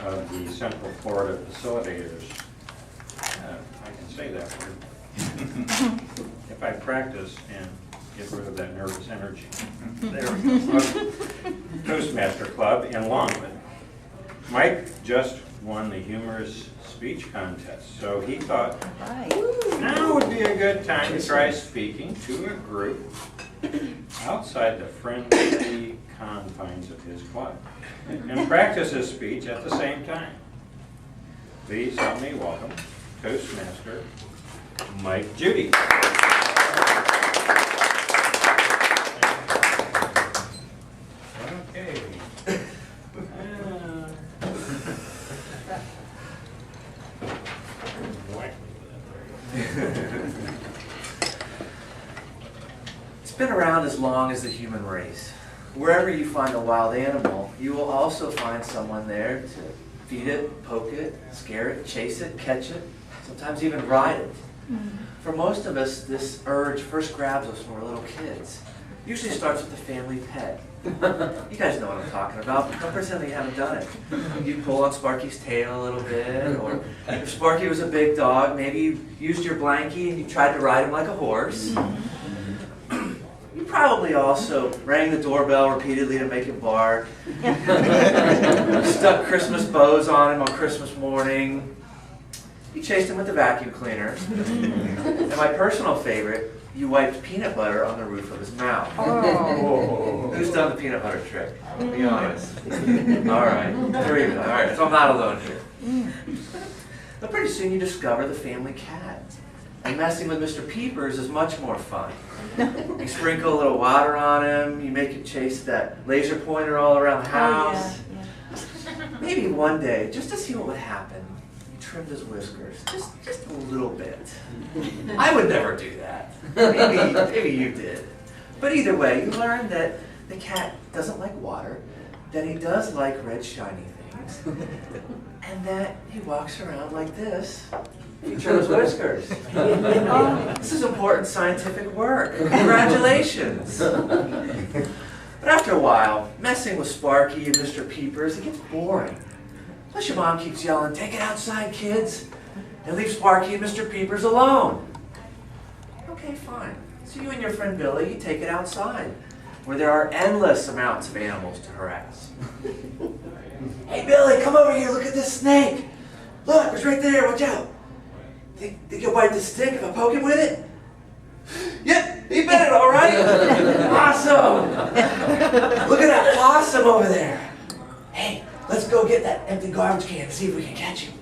of the Central Florida Facilitators. I can say that word. If I practice and get rid of that nervous energy. There we go. Toastmaster Club in Longwood. Mike just won the humorous speech contest, so he thought now would be a good time to try speaking to a group outside the friendly confines of his club and practice his speech at the same time. Please help me welcome Toastmaster Mike Judy. Okay. It's been around as long as the human race. Wherever you find a wild animal, you will also find someone there to feed it, poke it, scare it, chase it, catch it, sometimes even ride it. For most of us, this urge first grabs us when we're little kids. Usually starts with a family pet. You guys know what I'm talking about, but don't pretend that you haven't done it. You pull on Sparky's tail a little bit, or if Sparky was a big dog, maybe you used your blankie and you tried to ride him like a horse. You probably also rang the doorbell repeatedly to make him bark. Stuck Christmas bows on him on Christmas morning. You chased him with the vacuum cleaner. And my personal favorite, you wiped peanut butter on the roof of his mouth. Oh. Who's done the peanut butter trick? Be honest. All right, 3 of you. All right, so I'm not alone here. But pretty soon you discover the family cat. And messing with Mr. Peepers is much more fun. You sprinkle a little water on him, you make him chase that laser pointer all around the house. Maybe one day, just to see what would happen, you trimmed his whiskers, just a little bit. I would never do that. Maybe you did. But either way, you learned that the cat doesn't like water, that he does like red shiny things, and that he walks around like this. You trim his whiskers. This is important scientific work. Congratulations. But after a while, messing with Sparky and Mr. Peepers, it gets boring. Plus your mom keeps yelling, "Take it outside, kids," and leave Sparky and Mr. Peepers alone. Okay, fine. So you and your friend Billy, you take it outside, where there are endless amounts of animals to harass. "Hey Billy, come over here, look at this snake. Look, it's right there, watch out. Think you'll bite the stick if I poke him with it?" "Yep, he bit it all right." "Awesome. Look at that possum over there. Hey, let's go get that empty garbage can and see if we can catch him."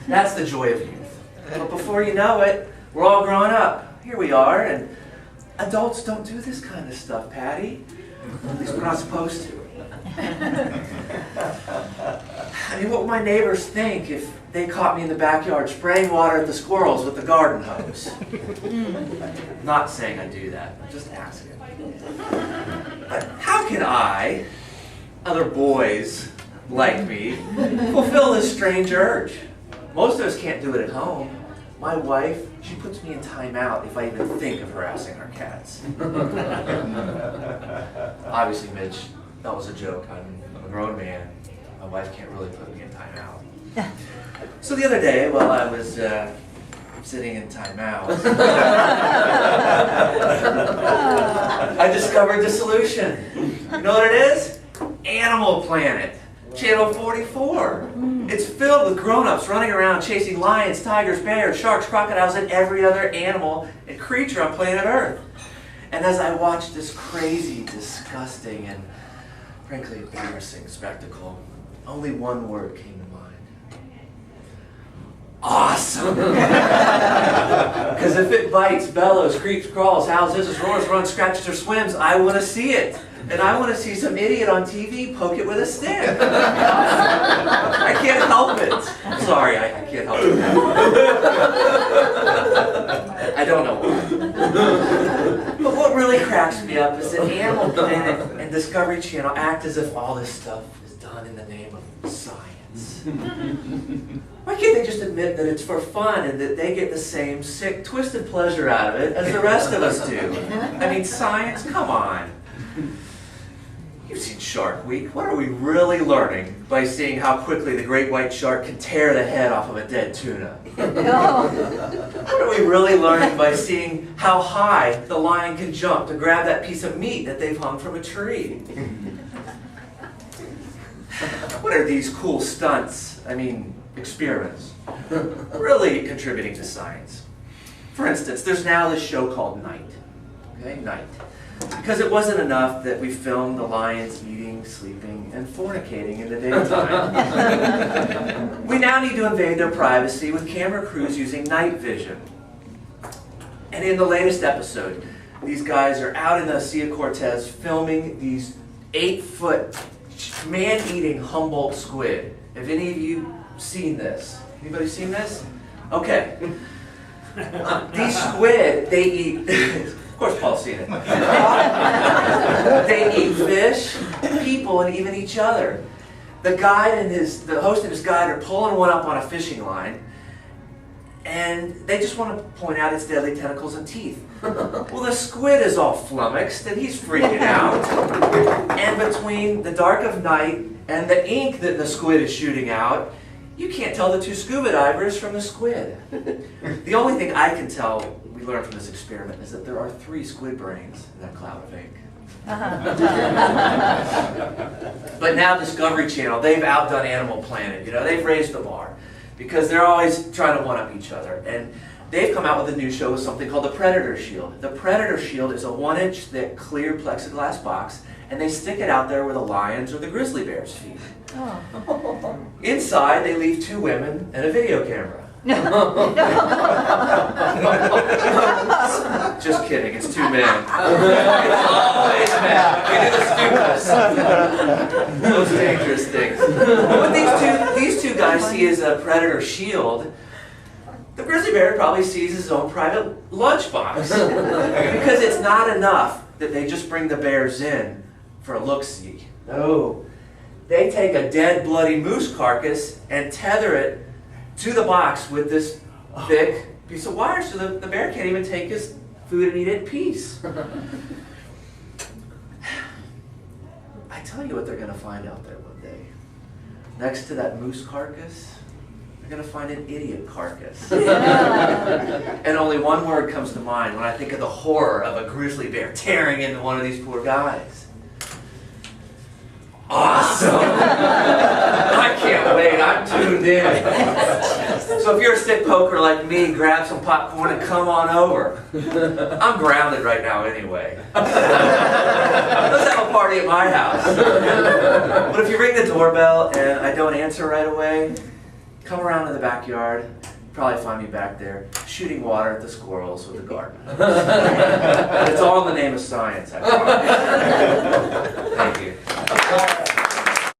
That's the joy of youth. But before you know it, we're all grown up. Here we are, and adults don't do this kind of stuff, Patty. At least we're not supposed to. I mean, what would my neighbors think if they caught me in the backyard spraying water at the squirrels with the garden hose? Not saying I do that, I'm just asking. But how can I, other boys like me, fulfill this strange urge? Most of us can't do it at home. My wife, she puts me in timeout if I even think of harassing our cats. Obviously, Mitch, that was a joke. I'm a grown man. My wife can't really put me in timeout. So the other day, while I was sitting in timeout, I discovered the solution. You know what it is? Animal Planet, Channel 44. It's filled with grown-ups running around chasing lions, tigers, bears, sharks, crocodiles, and every other animal and creature on planet Earth. And as I watched this crazy, disgusting, and frankly embarrassing spectacle, only one word came to mind. Awesome! Because if it bites, bellows, creeps, crawls, howls, hisses, roars, runs, scratches, or swims, I want to see it. And I want to see some idiot on TV poke it with a stick. I can't help it. I'm sorry, I can't help it. I don't know why. But what really cracks me up is that Animal Planet and Discovery Channel act as if all this stuff is done in the name of science. Why can't they just admit that it's for fun and that they get the same sick, twisted pleasure out of it as the rest of us do? I mean, science, come on. You've seen Shark Week. What are we really learning by seeing how quickly the great white shark can tear the head off of a dead tuna? What are we really learning by seeing how high the lion can jump to grab that piece of meat that they've hung from a tree? What are these cool stunts, experiments, really contributing to science? For instance, there's now this show called Night. Okay, Night. Because it wasn't enough that we filmed the lions eating, sleeping, and fornicating in the daytime. We now need to invade their privacy with camera crews using night vision. And in the latest episode, these guys are out in the Sea of Cortez filming these 8-foot man-eating Humboldt squid. Have any of you seen this? Anybody seen this? Okay. These squid, they eat... Of course Paul's seen it. They eat fish, people, and even each other. The host and his guide are pulling one up on a fishing line, and they just want to point out its deadly tentacles and teeth. Well, the squid is all flummoxed, and he's freaking out. And between the dark of night and the ink that the squid is shooting out, you can't tell the two scuba divers from the squid. The only thing I can tell we learned from this experiment is that there are 3 squid brains in that cloud of ink. But now Discovery Channel, they've outdone Animal Planet. They've raised the bar because they're always trying to one-up each other. And they've come out with a new show with something called the Predator Shield. The Predator Shield is a 1-inch thick clear plexiglass box, and they stick it out there where the lions or the grizzly bears feed. Oh. Inside, they leave 2 women and a video camera. Just kidding, it's 2 men. It's always men. We do the stupidest, most dangerous things. What these two guys see as a predator shield, the grizzly bear probably sees his own private lunchbox. Because it's not enough that they just bring the bears in for a look-see. No. They take a dead, bloody moose carcass and tether it to the box with this thick piece of wire so the bear can't even take his food and eat it in peace. I tell you what they're going to find out there one day. Next to that moose carcass, they're going to find an idiot carcass. And only one word comes to mind when I think of the horror of a grizzly bear tearing into one of these poor guys. Awesome! I can't wait, I'm tuned in. So if you're a stick poker like me, grab some popcorn and come on over. I'm grounded right now anyway. Let's have a party at my house. But if you ring the doorbell and I don't answer right away, come around in the backyard. Probably find me back there, shooting water at the squirrels with a garden. But it's all in the name of science, I promise.